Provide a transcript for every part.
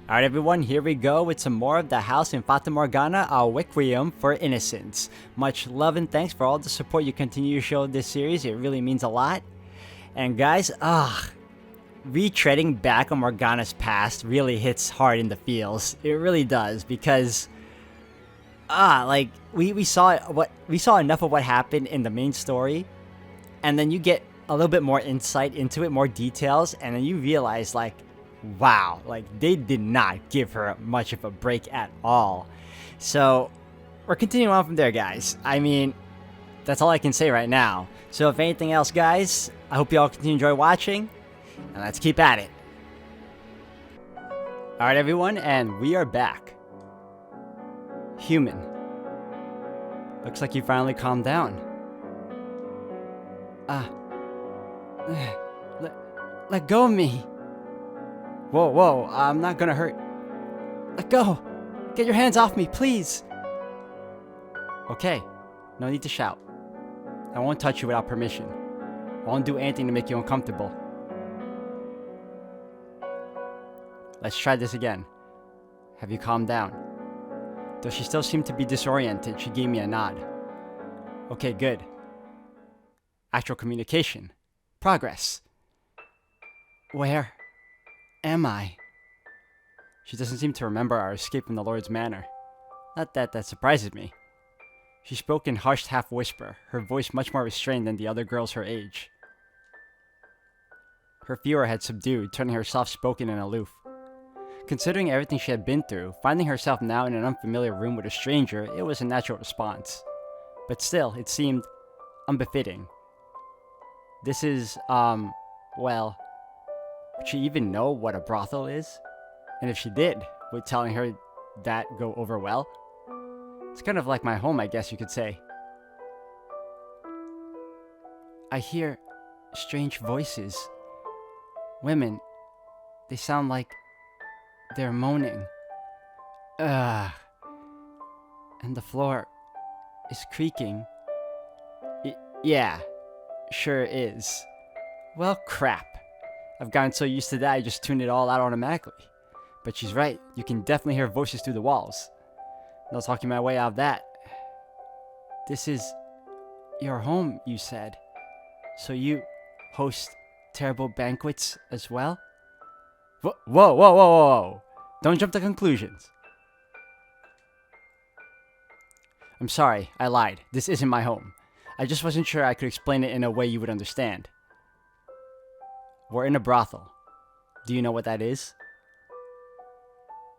Alright everyone, here we go with some more of the house in Fata Morgana, Requiem for Innocence. Much love and thanks for all the support you continue to show this series, it really means a lot. And guys, retreading back on Morgana's past really hits hard in the feels. It really does, because we saw enough of what happened in the main story, and then you get a little bit more insight into it, more details, and then you realize wow, they did not give her much of a break at all. So we're continuing on from there, guys. I mean, that's all I can say right now. So if anything else, guys, I hope you all continue to enjoy watching, and let's keep at it. Alright everyone, and we are back. Human. Looks like you finally calmed down. Let go of me. Whoa, I'm not gonna hurt. Let go! Get your hands off me, please! Okay, no need to shout. I won't touch you without permission. I won't do anything to make you uncomfortable. Let's try this again. Have you calmed down? Though she still seemed to be disoriented, she gave me a nod. Okay, good. Actual communication. Progress. Where am I? She doesn't seem to remember our escape from the Lord's Manor. Not that surprises me. She spoke in hushed half-whisper, her voice much more restrained than the other girls her age. Her fever had subdued, turning her soft-spoken and aloof. Considering everything she had been through, finding herself now in an unfamiliar room with a stranger, it was a natural response. But still, it seemed unbefitting. This is, well, would she even know what a brothel is? And if she did, would telling her that go over well? It's kind of like my home, I guess you could say. I hear strange voices. Women. They sound like they're moaning. And the floor is creaking. Yeah, sure is. Well, crap. I've gotten so used to that I just tuned it all out automatically. But she's right, you can definitely hear voices through the walls. No talking my way out of that. This is your home, you said. So you host terrible banquets as well? Whoa. Don't jump to conclusions. I'm sorry, I lied. This isn't my home. I just wasn't sure I could explain it in a way you would understand. We're in a brothel. Do you know what that is?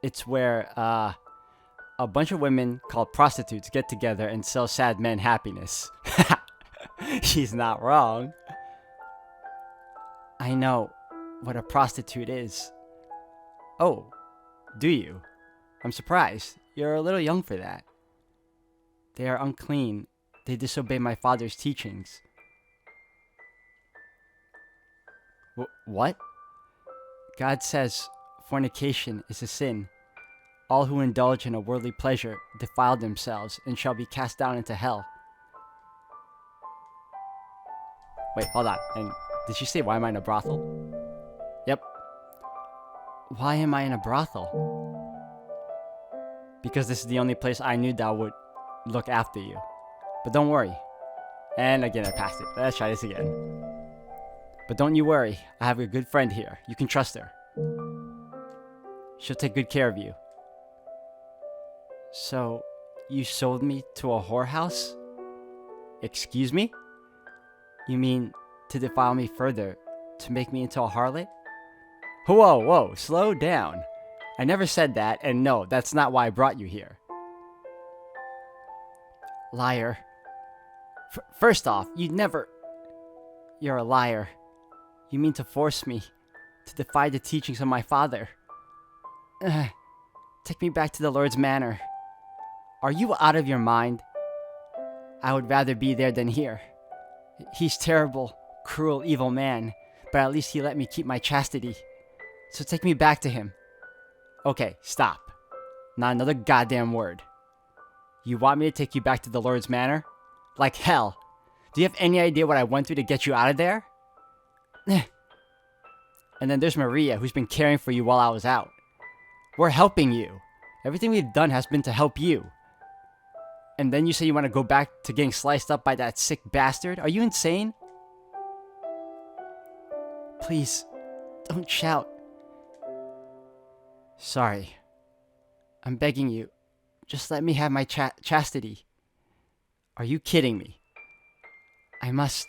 It's where, a bunch of women called prostitutes get together and sell sad men happiness. She's not wrong. I know what a prostitute is. Oh, do you? I'm surprised. You're a little young for that. They are unclean. They disobey my father's teachings. What? God says fornication is a sin. All who indulge in a worldly pleasure defile themselves and shall be cast down into hell. Wait, hold on. And did she say, why am I in a brothel? Yep. Why am I in a brothel? Because this is the only place I knew that would look after you. But don't worry. And again, I passed it. Let's try this again. But don't you worry. I have a good friend here. You can trust her. She'll take good care of you. So, you sold me to a whorehouse? Excuse me? You mean to defile me further, to make me into a harlot? Whoa, slow down. I never said that, and no, that's not why I brought you here. Liar. First off, you'd never... You're a liar. You mean to force me to defy the teachings of my father? Take me back to the Lord's Manor. Are you out of your mind? I would rather be there than here. He's terrible, cruel, evil man, but at least he let me keep my chastity. So take me back to him. Okay, stop. Not another goddamn word. You want me to take you back to the Lord's Manor? Like hell. Do you have any idea what I went through to get you out of there? And then there's Maria, who's been caring for you while I was out. We're helping you. Everything we've done has been to help you. And then you say you want to go back to getting sliced up by that sick bastard? Are you insane? Please, don't shout. Sorry. I'm begging you. Just let me have my chastity. Are you kidding me? I must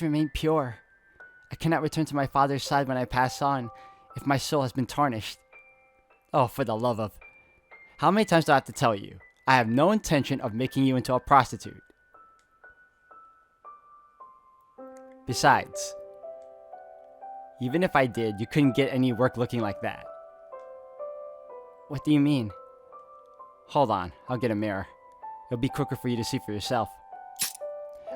remain pure. I cannot return to my father's side when I pass on, if my soul has been tarnished. Oh, for the love of... How many times do I have to tell you? I have no intention of making you into a prostitute. Besides, even if I did, you couldn't get any work looking like that. What do you mean? Hold on, I'll get a mirror. It'll be quicker for you to see for yourself.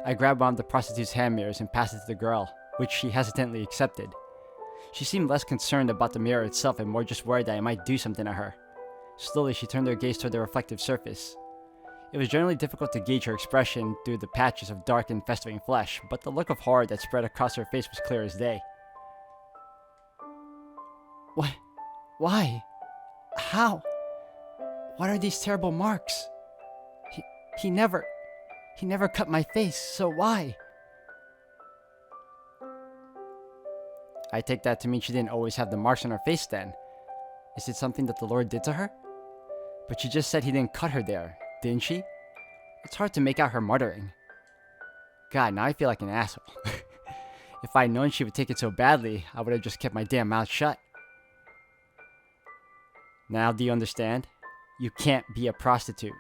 I grabbed one of the prostitute's hand mirrors and passed it to the girl, which she hesitantly accepted. She seemed less concerned about the mirror itself and more just worried that I might do something to her. Slowly, she turned her gaze toward the reflective surface. It was generally difficult to gauge her expression through the patches of dark and festering flesh, but the look of horror that spread across her face was clear as day. What? Why? How? What are these terrible marks? He never cut my face, so why? I take that to mean she didn't always have the marks on her face then. Is it something that the Lord did to her? But she just said he didn't cut her there, didn't she? It's hard to make out her muttering. God, now I feel like an asshole. If I'd known she would take it so badly, I would have just kept my damn mouth shut. Now do you understand? You can't be a prostitute.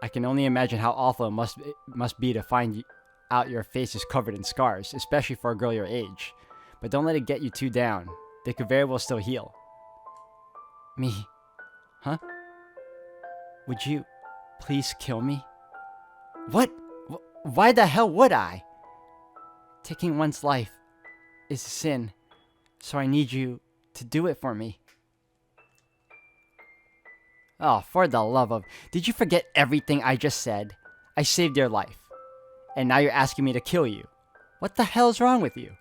I can only imagine how awful it must be to find out your face is covered in scars, especially for a girl your age. But don't let it get you too down. They could very well still heal. Me? Huh? Would you please kill me? What? Why the hell would I? Taking one's life is a sin, so I need you to do it for me. Oh, for the love of... Did you forget everything I just said? I saved your life. And now you're asking me to kill you. What the hell is wrong with you?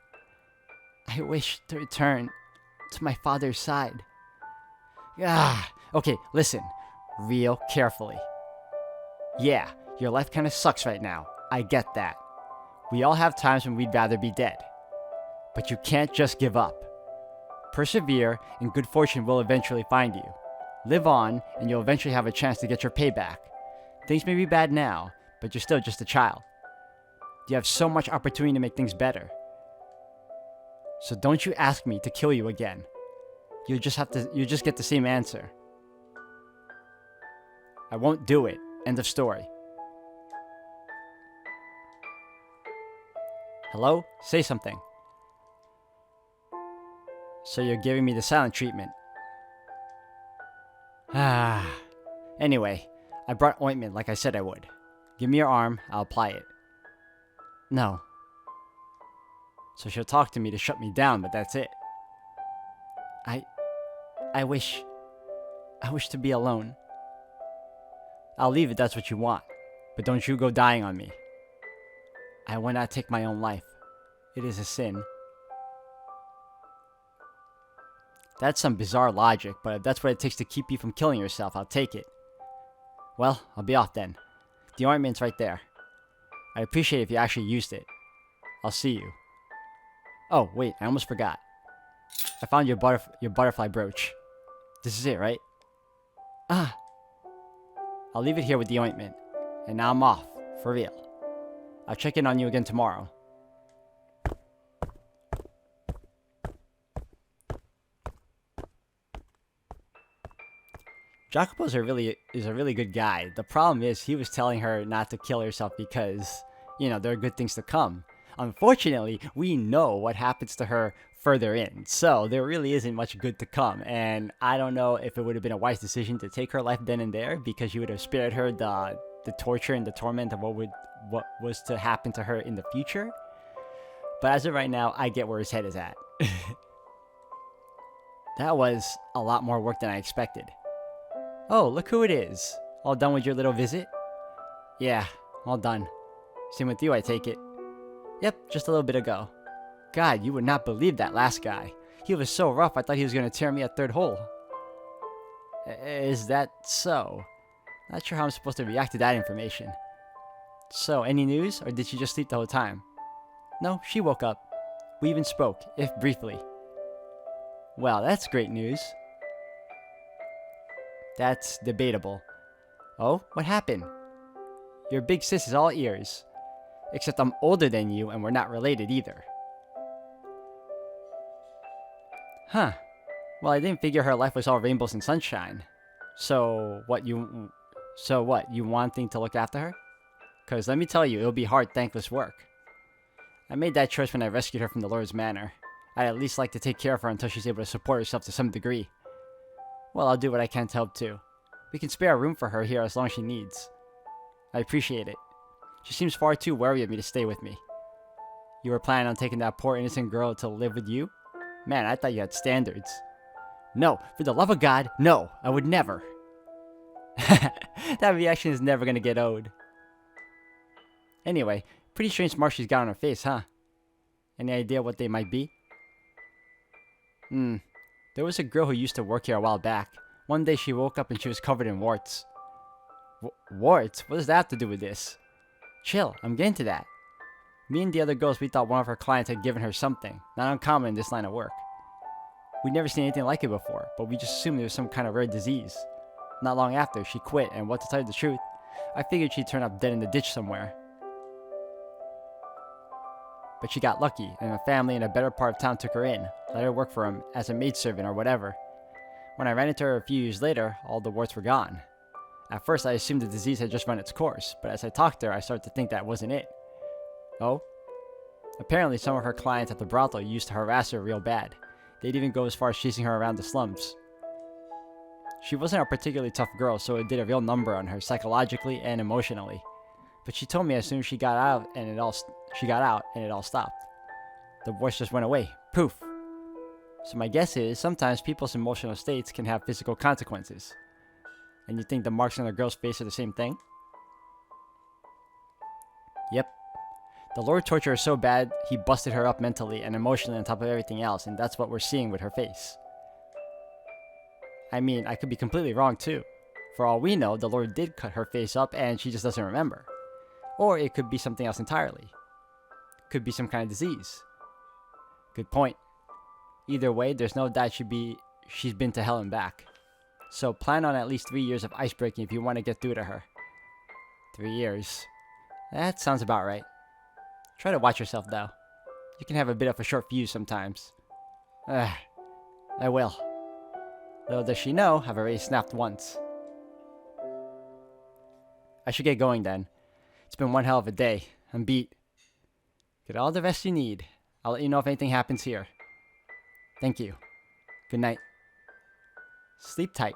I wish to return to my father's side. Okay, listen. Real carefully. Yeah, your life kind of sucks right now. I get that. We all have times when we'd rather be dead. But you can't just give up. Persevere, and good fortune will eventually find you. Live on, and you'll eventually have a chance to get your payback. Things may be bad now, but you're still just a child. You have so much opportunity to make things better. So don't you ask me to kill you again. You'll just get the same answer. I won't do it. End of story. Hello? Say something. So you're giving me the silent treatment. Anyway, I brought ointment like I said I would. Give me your arm, I'll apply it. No. So she'll talk to me to shut me down, but that's it. I wish to be alone. I'll leave if that's what you want, but don't you go dying on me. I will not take my own life. It is a sin. That's some bizarre logic, but if that's what it takes to keep you from killing yourself, I'll take it. Well, I'll be off then. The ointment's right there. I'd appreciate it if you actually used it. I'll see you. Oh, wait, I almost forgot. I found your butterfly brooch. This is it, right? I'll leave it here with the ointment. And now I'm off, for real. I'll check in on you again tomorrow. Jacopo is a really good guy. The problem is he was telling her not to kill herself because, there are good things to come. Unfortunately, we know what happens to her further in, so there really isn't much good to come. And I don't know if it would have been a wise decision to take her life then and there, because you would have spared her the torture and the torment of what was to happen to her in the future. But as of right now, I get where his head is at. That was a lot more work than I expected. Oh, look who it is. All done with your little visit? Yeah, all done. Same with you, I take it. Yep, just a little bit ago. God, you would not believe that last guy. He was so rough, I thought he was going to tear me a third hole. Is that so? Not sure how I'm supposed to react to that information. So, any news, or did she just sleep the whole time? No, she woke up. We even spoke, if briefly. Well, that's great news. That's debatable. Oh, what happened? Your big sis is all ears. Except I'm older than you and we're not related either. Huh. Well, I didn't figure her life was all rainbows and sunshine. So what, you wanting to look after her? Because let me tell you, it'll be hard, thankless work. I made that choice when I rescued her from the Lord's Manor. I'd at least like to take care of her until she's able to support herself to some degree. Well, I'll do what I can to help too. We can spare a room for her here as long as she needs. I appreciate it. She seems far too wary of me to stay with me. You were planning on taking that poor innocent girl to live with you? Man, I thought you had standards. No, for the love of God, no, I would never. That reaction is never gonna get old. Anyway, pretty strange marks she's got on her face, huh? Any idea what they might be? There was a girl who used to work here a while back. One day she woke up and she was covered in warts. Warts? What does that have to do with this? Chill, I'm getting to that. Me and the other girls, we thought one of her clients had given her something, not uncommon in this line of work. We'd never seen anything like it before, but we just assumed it was some kind of rare disease. Not long after, she quit, and what to tell you the truth, I figured she'd turn up dead in the ditch somewhere. But she got lucky, and a family in a better part of town took her in, let her work for them as a maidservant or whatever. When I ran into her a few years later, all the warts were gone. At first, I assumed the disease had just run its course, but as I talked to her, I started to think that wasn't it. Oh? Apparently, some of her clients at the brothel used to harass her real bad. They'd even go as far as chasing her around the slums. She wasn't a particularly tough girl, so it did a real number on her psychologically and emotionally. But she told me as soon as she got out and it all stopped. The voice just went away. Poof. So my guess is sometimes people's emotional states can have physical consequences. And you think the marks on the girl's face are the same thing? Yep. The Lord tortured her so bad, he busted her up mentally and emotionally on top of everything else, and that's what we're seeing with her face. I mean, I could be completely wrong too. For all we know, the Lord did cut her face up and she just doesn't remember. Or it could be something else entirely. Could be some kind of disease. Good point. Either way, there's no doubt she's been to hell and back. So plan on at least 3 years of ice breaking if you want to get through to her. 3 years. That sounds about right. Try to watch yourself though. You can have a bit of a short fuse sometimes. I will. Little does she know, I've already snapped once. I should get going then. It's been one hell of a day. I'm beat. Get all the rest you need. I'll let you know if anything happens here. Thank you. Good night. Sleep tight.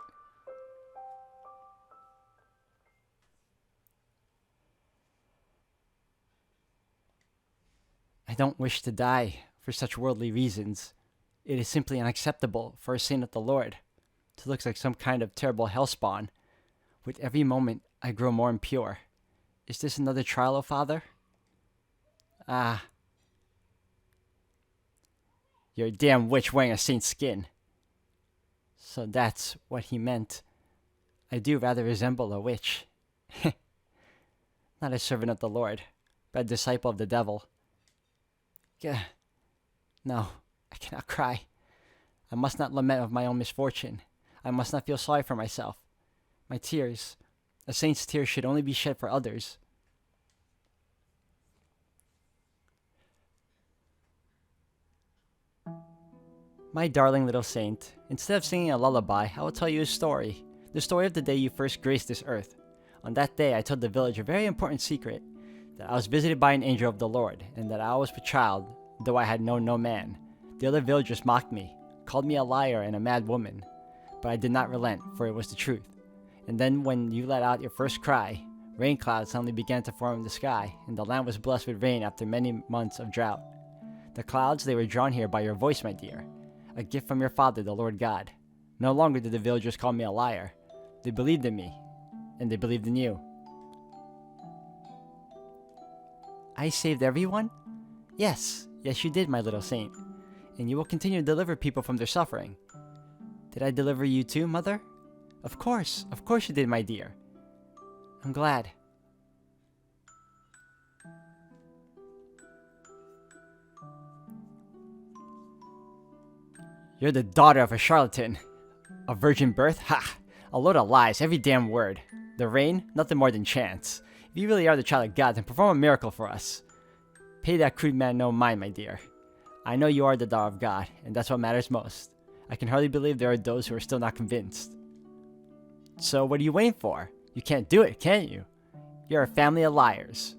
I don't wish to die for such worldly reasons. It is simply unacceptable for a saint of the Lord to look like some kind of terrible hellspawn. With every moment, I grow more impure. Is this another trial, O Father? Ah. You're a damn witch wearing a saint's skin. So that's what he meant. I do rather resemble a witch. Not a servant of the Lord, but a disciple of the devil. No, I cannot cry. I must not lament of my own misfortune. I must not feel sorry for myself. My tears, a saint's tears, should only be shed for others. My darling little saint, instead of singing a lullaby, I will tell you a story. The story of the day you first graced this earth. On that day, I told the village a very important secret. That I was visited by an angel of the Lord, and that I was a child, though I had known no man. The other villagers mocked me, called me a liar and a mad woman. But I did not relent, for it was the truth. And then when you let out your first cry, rain clouds suddenly began to form in the sky, and the land was blessed with rain after many months of drought. The clouds, they were drawn here by your voice, my dear. A gift from your father, the Lord God. No longer did the villagers call me a liar. They believed in me, and they believed in you. I saved everyone? Yes, you did, my little saint. and you will continue to deliver people from their suffering. Did I deliver you too, Mother? Of course you did, my dear. I'm glad. You're the daughter of a charlatan. A virgin birth? Ha! A load of lies, every damn word. The rain? Nothing more than chance. If you really are the child of God, then perform a miracle for us. Pay that crude man no mind, my dear. I know you are the daughter of God, and that's what matters most. I can hardly believe there are those who are still not convinced. So what are you waiting for? You can't do it, can you? You're a family of liars.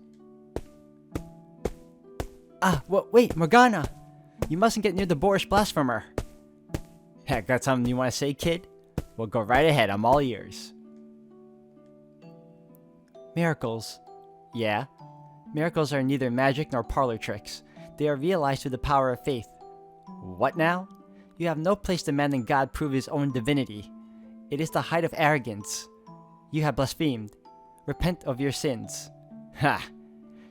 Wait, Morgana! You mustn't get near the boorish blasphemer. Heck, that's something you want to say, kid? Well, go right ahead, I'm all ears. Miracles. Yeah. Miracles are neither magic nor parlor tricks. They are realized through the power of faith. What now? You have no place demanding God prove his own divinity. It is the height of arrogance. You have blasphemed. Repent of your sins. Ha!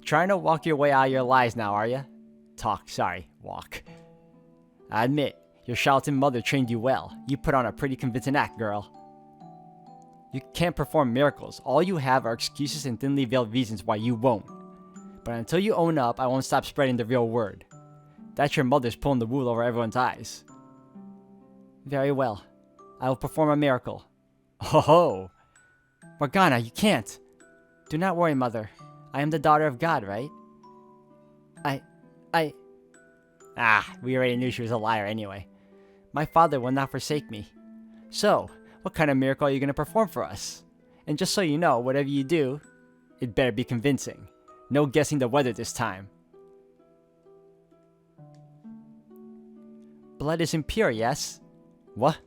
Trying to walk your way out of your lies now, are ya? Walk. I admit, your charlatan mother trained you well. You put on a pretty convincing act, girl. You can't perform miracles. All you have are excuses and thinly veiled reasons why you won't. But until you own up, I won't stop spreading the real word. That's your mother's pulling the wool over everyone's eyes. Very well. I will perform a miracle. Oh! Morgana, you can't! Do not worry, Mother. I am the daughter of God, right? We already knew she was a liar anyway. My father will not forsake me. So, what kind of miracle are you going to perform for us? And just so you know, whatever you do, it better be convincing. No guessing the weather this time. Blood is impure, yes? What?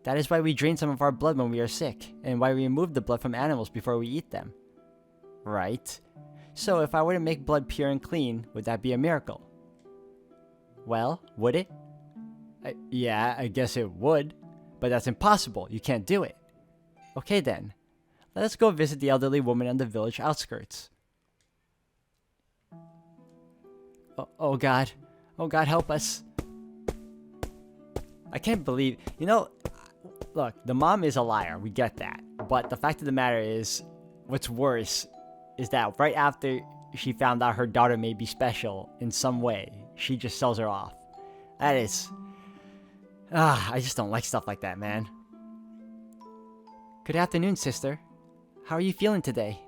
That is why we drain some of our blood when we are sick, and why we remove the blood from animals before we eat them. Right. So if I were to make blood pure and clean, would that be a miracle? Well, would it? Yeah, I guess it would. But that's impossible. You can't do it. Okay then. Let us go visit the elderly woman on the village outskirts. Oh God. Oh God, help us. I can't believe... look, the mom is a liar. We get that. But the fact of the matter is, what's worse is that right after she found out her daughter may be special in some way, she just sells her off. That is... I just don't like stuff like that, man. Good afternoon, sister. How are you feeling today?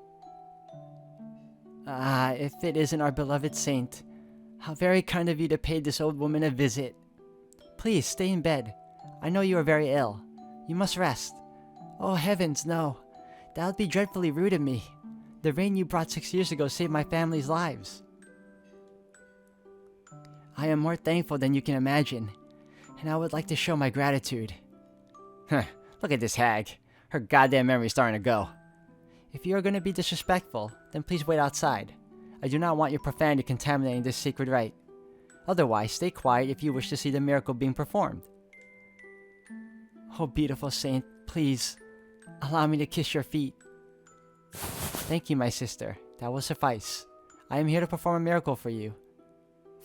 If it isn't our beloved saint, how very kind of you to pay this old woman a visit. Please, stay in bed. I know you are very ill. You must rest. Oh, heavens, no. That would be dreadfully rude of me. The rain you brought 6 years ago saved my family's lives. I am more thankful than you can imagine, and I would like to show my gratitude. Look at this hag. Her goddamn memory's starting to go. If you are going to be disrespectful, then please wait outside. I do not want your profanity contaminating this sacred rite. Otherwise, stay quiet if you wish to see the miracle being performed. Oh, beautiful saint, please, allow me to kiss your feet. Thank you, my sister. That will suffice. I am here to perform a miracle for you.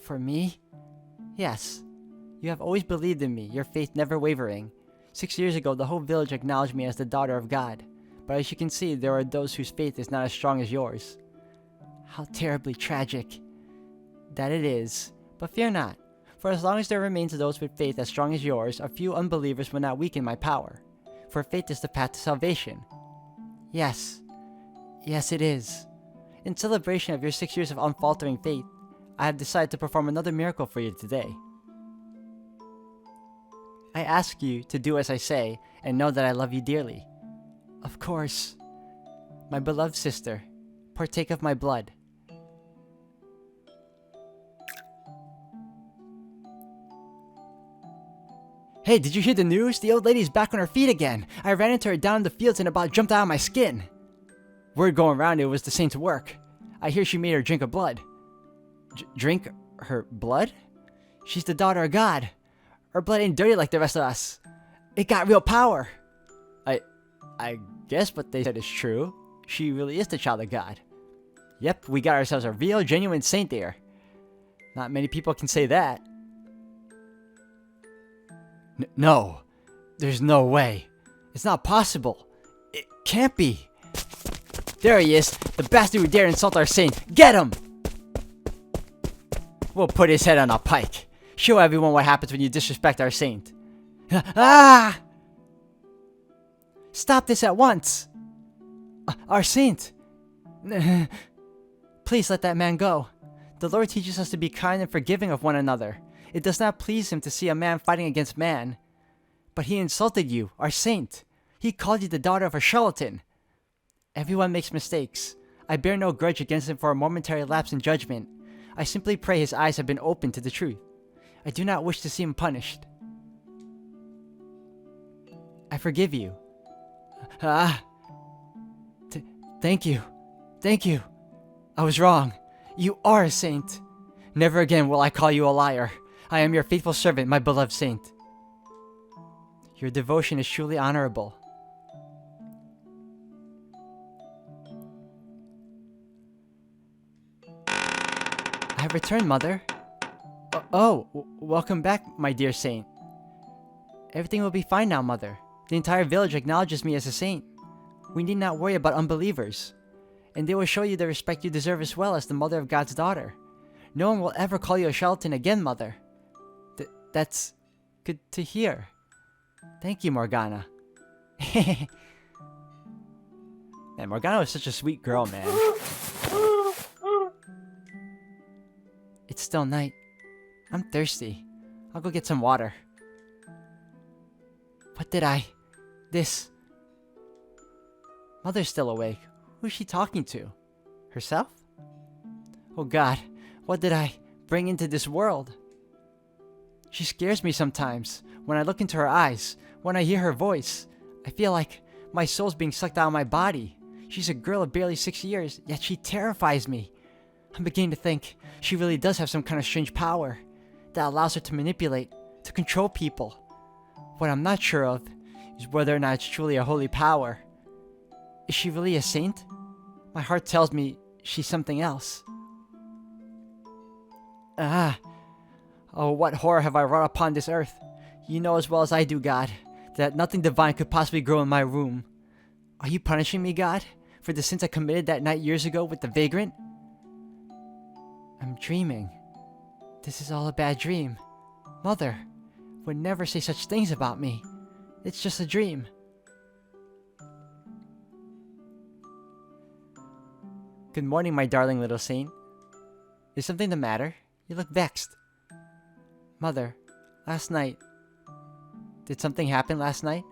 For me? Yes. You have always believed in me, your faith never wavering. 6 years ago, the whole village acknowledged me as the daughter of God. But as you can see, there are those whose faith is not as strong as yours. How terribly tragic that it is. But fear not, for as long as there remains those with faith as strong as yours, a few unbelievers will not weaken my power. For faith is the path to salvation. Yes. Yes, it is. In celebration of your 6 years of unfaltering faith, I have decided to perform another miracle for you today. I ask you to do as I say, and know that I love you dearly. Of course. My beloved sister, partake of my blood. Hey, did you hear the news? The old lady's back on her feet again. I ran into her down in the fields and about jumped out of my skin. Word going around it was the saint's work. I hear she made her drink her blood. Drink her blood? She's the daughter of God. Her blood ain't dirty like the rest of us. It got real power. I guess what they said is true. She really is the child of God. Yep, we got ourselves a real, genuine saint there. Not many people can say that. No, there's no way. It's not possible. It can't be. There he is, the bastard who dared insult our saint. Get him! We'll put his head on a pike. Show everyone what happens when you disrespect our saint. Ah! Stop this at once! Our saint! Please let that man go. The Lord teaches us to be kind and forgiving of one another. It does not please him to see a man fighting against man. But he insulted you, our saint. He called you the daughter of a charlatan. Everyone makes mistakes. I bear no grudge against him for a momentary lapse in judgment. I simply pray his eyes have been opened to the truth. I do not wish to see him punished. I forgive you. Thank you. Thank you. I was wrong. You are a saint. Never again will I call you a liar. I am your faithful servant, my beloved saint. Your devotion is truly honorable. I have returned, Mother. Welcome back, my dear saint. Everything will be fine now, Mother. The entire village acknowledges me as a saint. We need not worry about unbelievers. And they will show you the respect you deserve as well as the mother of God's daughter. No one will ever call you a charlatan again, Mother. That's good to hear. Thank you, Morgana. Man, Morgana was such a sweet girl, man. It's still night. I'm thirsty. I'll go get some water. What did I... This... Mother's still awake. Who's she talking to? Herself? Oh God, what did I bring into this world? She scares me sometimes. When I look into her eyes, when I hear her voice, I feel like my soul's being sucked out of my body. She's a girl of barely 6 years, yet she terrifies me. I'm beginning to think she really does have some kind of strange power that allows her to manipulate, to control people. What I'm not sure of is whether or not it's truly a holy power. Is she really a saint? My heart tells me she's something else. Oh, what horror have I wrought upon this earth? You know as well as I do, God, that nothing divine could possibly grow in my womb. Are you punishing me, God, for the sins I committed that night years ago with the vagrant? I'm dreaming. This is all a bad dream. Mother would never say such things about me. It's just a dream. Good morning, my darling little saint. Is something the matter? You look vexed. Mother, last night... Did something happen last night?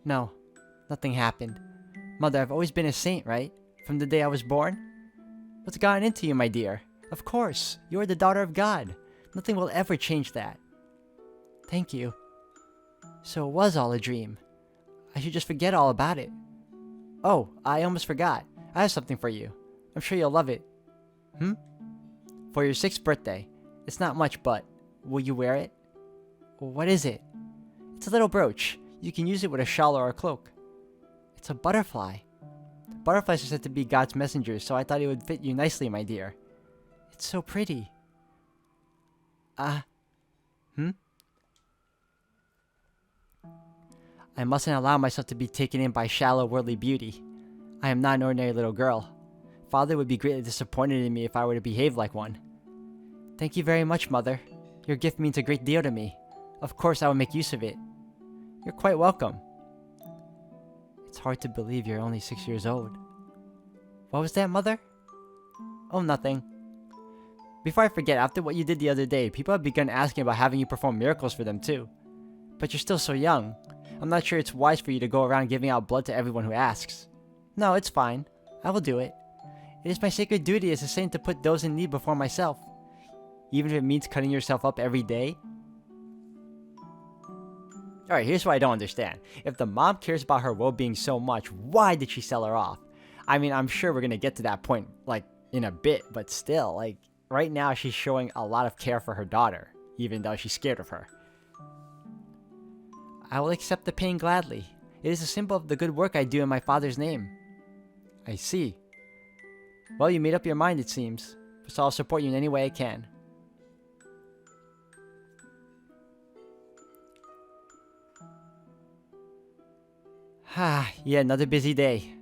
No, nothing happened. Mother, I've always been a saint, right? From the day I was born? What's gotten into you, my dear? Of course, you are the daughter of God. Nothing will ever change that. Thank you. So it was all a dream. I should just forget all about it. Oh, I almost forgot. I have something for you. I'm sure you'll love it. For your 6th birthday. It's not much, but will you wear it? What is it? It's a little brooch. You can use it with a shawl or a cloak. It's a butterfly. Butterflies are said to be God's messengers, so I thought it would fit you nicely, my dear. It's so pretty. I mustn't allow myself to be taken in by shallow worldly beauty. I am not an ordinary little girl. Father would be greatly disappointed in me if I were to behave like one. Thank you very much, Mother. Your gift means a great deal to me. Of course, I will make use of it. You're quite welcome. It's hard to believe you're only 6 years old. What was that, Mother? Oh, nothing. Before I forget, after what you did the other day, people have begun asking about having you perform miracles for them too. But you're still so young. I'm not sure it's wise for you to go around giving out blood to everyone who asks. No, it's fine. I will do it. It is my sacred duty as a saint to put those in need before myself. Even if it means cutting yourself up every day. Alright, here's what I don't understand. If the mom cares about her well-being so much, why did she sell her off? I mean, I'm sure we're gonna get to that point, like, in a bit, but still, like, right now she's showing a lot of care for her daughter, even though she's scared of her. I will accept the pain gladly. It is a symbol of the good work I do in my father's name. I see. Well, you made up your mind, it seems, so I'll support you in any way I can. Yeah, another busy day.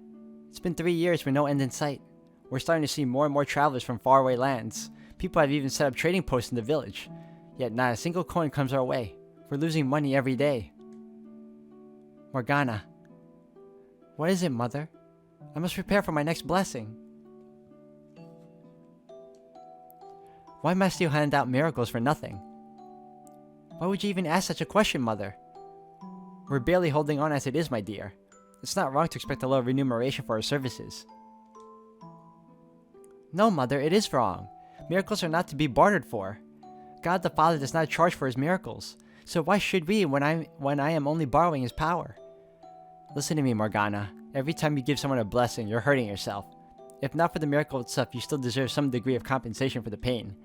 It's been 3 years with no end in sight. We're starting to see more and more travelers from faraway lands. People have even set up trading posts in the village. Yet not a single coin comes our way. We're losing money every day. Morgana. What is it, Mother? I must prepare for my next blessing. Why must you hand out miracles for nothing? Why would you even ask such a question, Mother? We're barely holding on as it is, my dear. It's not wrong to expect a little remuneration for our services. No, Mother, it is wrong. Miracles are not to be bartered for. God the Father does not charge for his miracles. So why should we when I am only borrowing his power? Listen to me, Morgana. Every time you give someone a blessing, you're hurting yourself. If not for the miracle itself, you still deserve some degree of compensation for the pain.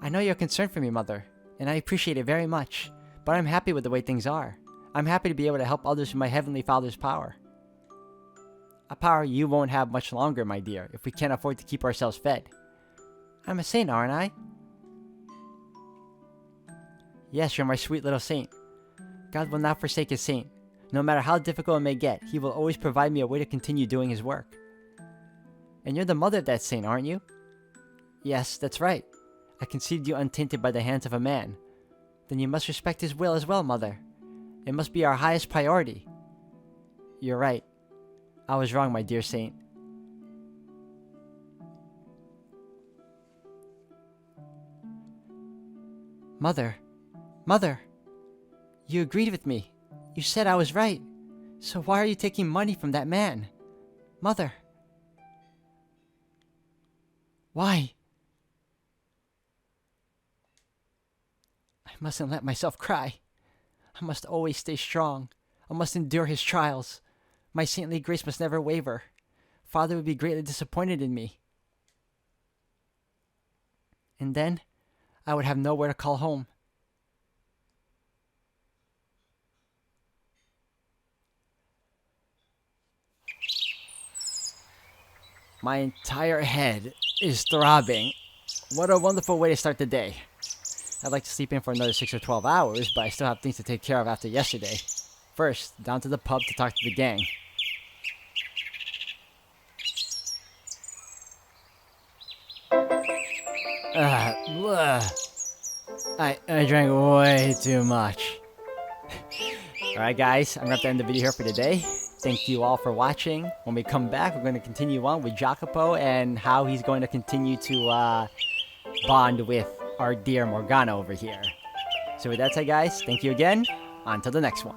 I know you're concerned for me, Mother, and I appreciate it very much, but I'm happy with the way things are. I'm happy to be able to help others with my Heavenly Father's power. A power you won't have much longer, my dear, if we can't afford to keep ourselves fed. I'm a saint, aren't I? Yes, you're my sweet little saint. God will not forsake his saint. No matter how difficult it may get, he will always provide me a way to continue doing his work. And you're the mother of that saint, aren't you? Yes, that's right. I conceived you untainted by the hands of a man. Then you must respect his will as well, Mother. It must be our highest priority. You're right. I was wrong, my dear saint. Mother. Mother. You agreed with me. You said I was right. So why are you taking money from that man? Mother. Why? I mustn't let myself cry. I must always stay strong. I must endure his trials. My saintly grace must never waver. Father would be greatly disappointed in me. And then, I would have nowhere to call home. My entire head is throbbing. What a wonderful way to start the day. I'd like to sleep in for another 6 or 12 hours, but I still have things to take care of after yesterday. First, down to the pub to talk to the gang. I drank way too much. Alright guys, I'm going to have to end the video here for today. Thank you all for watching. When we come back, we're going to continue on with Jacopo and how he's going to continue to bond with our dear Morgana over here. So with that said guys, thank you again. On to the next one.